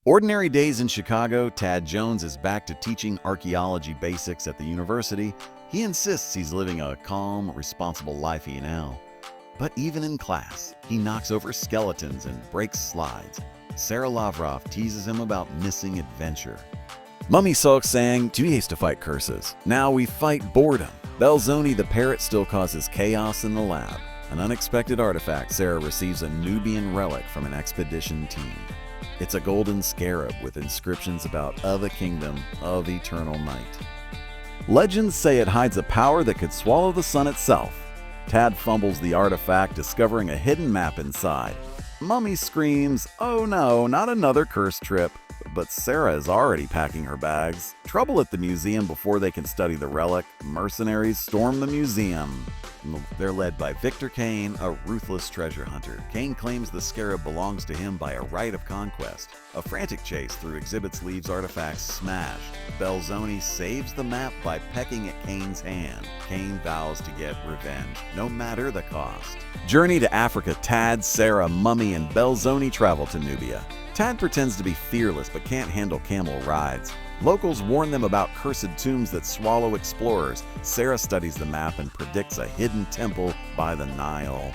Ordinary days in Chicago, Tad Jones is back to teaching archaeology basics at the university. He insists he's living a calm, responsible life now. But even in class, he knocks over skeletons and breaks slides. Sarah Lavrov teases him about missing adventure. Mummy sulks, saying, "Too hasty to fight curses. Now we fight boredom." Belzoni the parrot still causes chaos in the lab. An unexpected artifact, Sarah receives a Nubian relic from an expedition team. It's a golden scarab with inscriptions about the kingdom of eternal night. Legends say it hides a power that could swallow the sun itself. Tad fumbles the artifact, discovering a hidden map inside. Mummy screams, "Oh no, not another cursed trip." But Sarah is already packing her bags. Trouble at the museum before they can study the relic. Mercenaries storm the museum. They're led by Victor Kane, a ruthless treasure hunter. Kane claims the scarab belongs to him by a right of conquest. A frantic chase through exhibits leaves artifacts smashed. Belzoni saves the map by pecking at Kane's hand. Kane vows to get revenge, no matter the cost. Journey to Africa. Tad, Sarah, Mummy, and Belzoni travel to Nubia. Tad pretends to be fearless but can't handle camel rides. Locals warn them about cursed tombs that swallow explorers. Sarah studies the map and predicts a hidden temple by the Nile.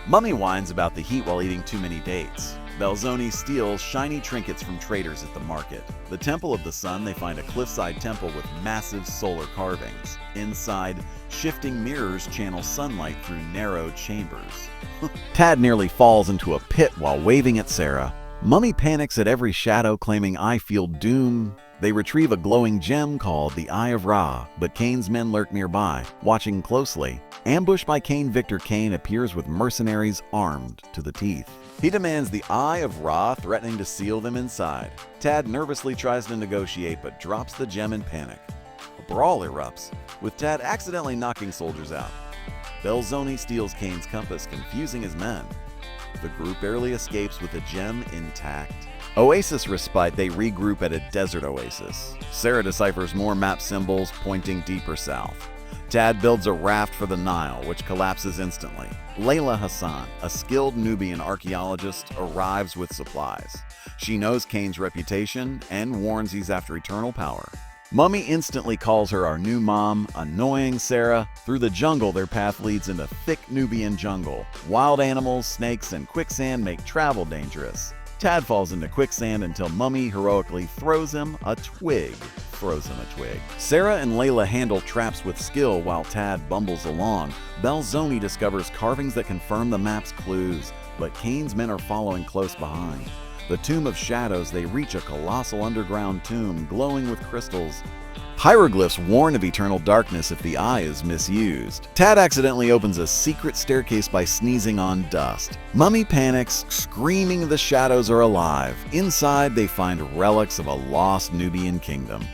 Mummy whines about the heat while eating too many dates. Belzoni steals shiny trinkets from traders at the market. The Temple of the Sun, they find a cliffside temple with massive solar carvings. Inside, shifting mirrors channel sunlight through narrow chambers. Tad nearly falls into a pit while waving at Sarah. Mummy panics at every shadow, claiming, "I feel doom." They retrieve a glowing gem called the Eye of Ra, but Kane's men lurk nearby, watching closely. Ambushed by Kane, Victor Kane appears with mercenaries armed to the teeth. He demands the Eye of Ra, threatening to seal them inside. Tad nervously tries to negotiate but drops the gem in panic. A brawl erupts, with Tad accidentally knocking soldiers out. Belzoni steals Kane's compass, confusing his men. The group barely escapes with the gem intact. Oasis respite, they regroup at a desert oasis. Sarah deciphers more map symbols pointing deeper south. Tad builds a raft for the Nile, which collapses instantly. Layla Hassan, a skilled Nubian archaeologist, arrives with supplies. She knows Kane's reputation and warns he's after eternal power. Mummy instantly calls her our new mom, annoying Sarah. Through the jungle, their path leads into thick Nubian jungle. Wild animals, snakes, and quicksand make travel dangerous. Tad falls into quicksand until Mummy heroically throws him a twig. Sarah and Layla handle traps with skill while Tad bumbles along. Belzoni discovers carvings that confirm the map's clues, but Kane's men are following close behind. The Tomb of Shadows, they reach a colossal underground tomb glowing with crystals. Hieroglyphs warn of eternal darkness if the eye is misused. Tad accidentally opens a secret staircase by sneezing on dust. Mummy panics, screaming the shadows are alive. Inside, they find relics of a lost Nubian kingdom.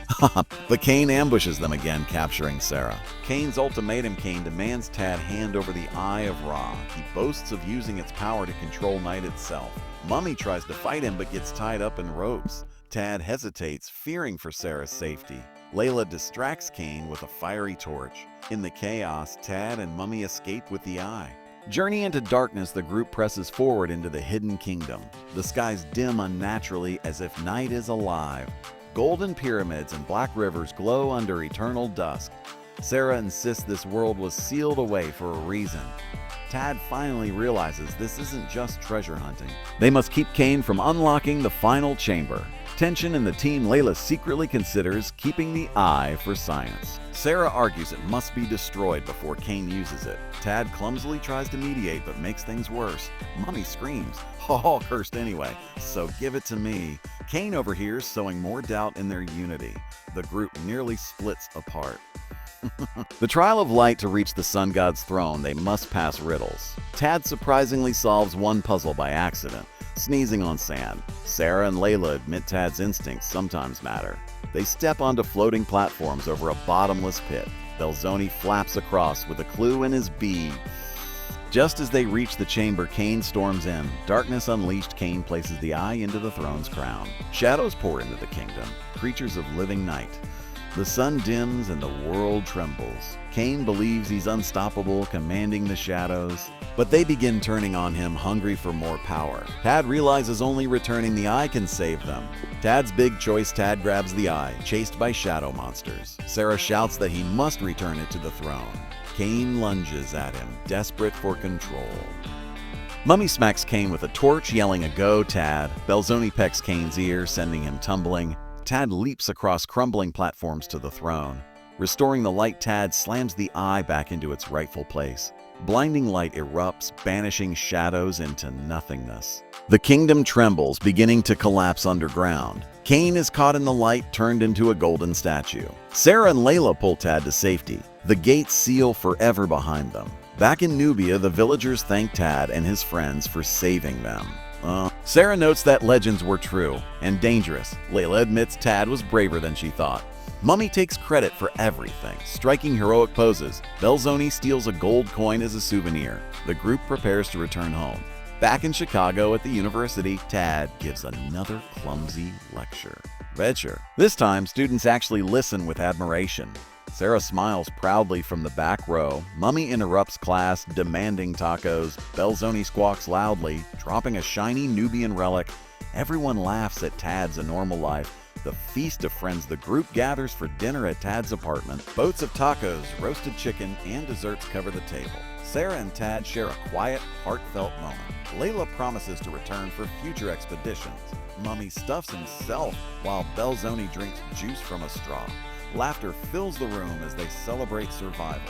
But Kane ambushes them again, capturing Sarah. Kane's ultimatum. Kane demands Tad hand over the Eye of Ra. He boasts of using its power to control night itself. Mummy tries to fight him but gets tied up in ropes. Tad hesitates, fearing for Sarah's safety. Layla distracts Kane with a fiery torch. In the chaos, Tad and Mummy escape with the eye. Journey into darkness, the group presses forward into the hidden kingdom. The skies dim unnaturally as if night is alive. Golden pyramids and black rivers glow under eternal dusk. Sarah insists this world was sealed away for a reason. Tad finally realizes this isn't just treasure hunting. They must keep Kane from unlocking the final chamber. Tension in the team. Layla secretly considers keeping the eye for science. Sarah argues it must be destroyed before Kane uses it. Tad clumsily tries to mediate but makes things worse. Mummy screams, "All cursed anyway, so give it to me." Kane overhears, sowing more doubt in their unity. The group nearly splits apart. The trial of light. To reach the sun god's throne, they must pass riddles. Tad surprisingly solves one puzzle by accident, sneezing on sand. Sarah and Layla admit Tad's instincts sometimes matter. They step onto floating platforms over a bottomless pit. Belzoni flaps across with a clue in his bead. Just as they reach the chamber, Kane storms in. Darkness unleashed, Kane places the eye into the throne's crown. Shadows pour into the kingdom, creatures of living night. The sun dims and the world trembles. Cain believes he's unstoppable, commanding the shadows, but they begin turning on him, hungry for more power. Tad realizes only returning the eye can save them. Tad's big choice, Tad grabs the eye, chased by shadow monsters. Sarah shouts that he must return it to the throne. Cain lunges at him, desperate for control. Mummy smacks Cain with a torch, yelling a "Go, Tad!" Belzoni pecks Cain's ear, sending him tumbling. Tad leaps across crumbling platforms to the throne. Restoring the light, Tad slams the eye back into its rightful place. Blinding light erupts, banishing shadows into nothingness. The kingdom trembles, beginning to collapse underground. Cain is caught in the light, turned into a golden statue. Sarah and Layla pull Tad to safety. The gates seal forever behind them. Back in Nubia, the villagers thank Tad and his friends for saving them. Sarah notes that legends were true and dangerous. Layla admits Tad was braver than she thought. Mummy takes credit for everything, striking heroic poses. Belzoni steals a gold coin as a souvenir. The group prepares to return home. Back in Chicago at the university, Tad gives another clumsy lecture. This time, students actually listen with admiration. Sarah smiles proudly from the back row. Mummy interrupts class, demanding tacos. Belzoni squawks loudly, dropping a shiny Nubian relic. Everyone laughs at Tad's normal life. The feast of friends. The group gathers for dinner at Tad's apartment. Boats of tacos, roasted chicken, and desserts cover the table. Sarah and Tad share a quiet, heartfelt moment. Layla promises to return for future expeditions. Mummy stuffs himself while Belzoni drinks juice from a straw. Laughter fills the room as they celebrate survival.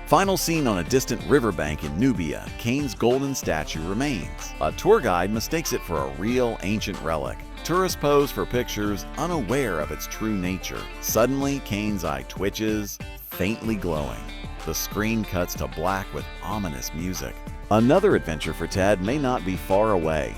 Final scene on a distant riverbank in Nubia. Cain's golden statue remains. A tour guide mistakes it for a real ancient relic. Tourists pose for pictures, unaware of its true nature. Suddenly, Cain's eye twitches, faintly glowing. The screen cuts to black with ominous music. Another adventure for Tad may not be far away.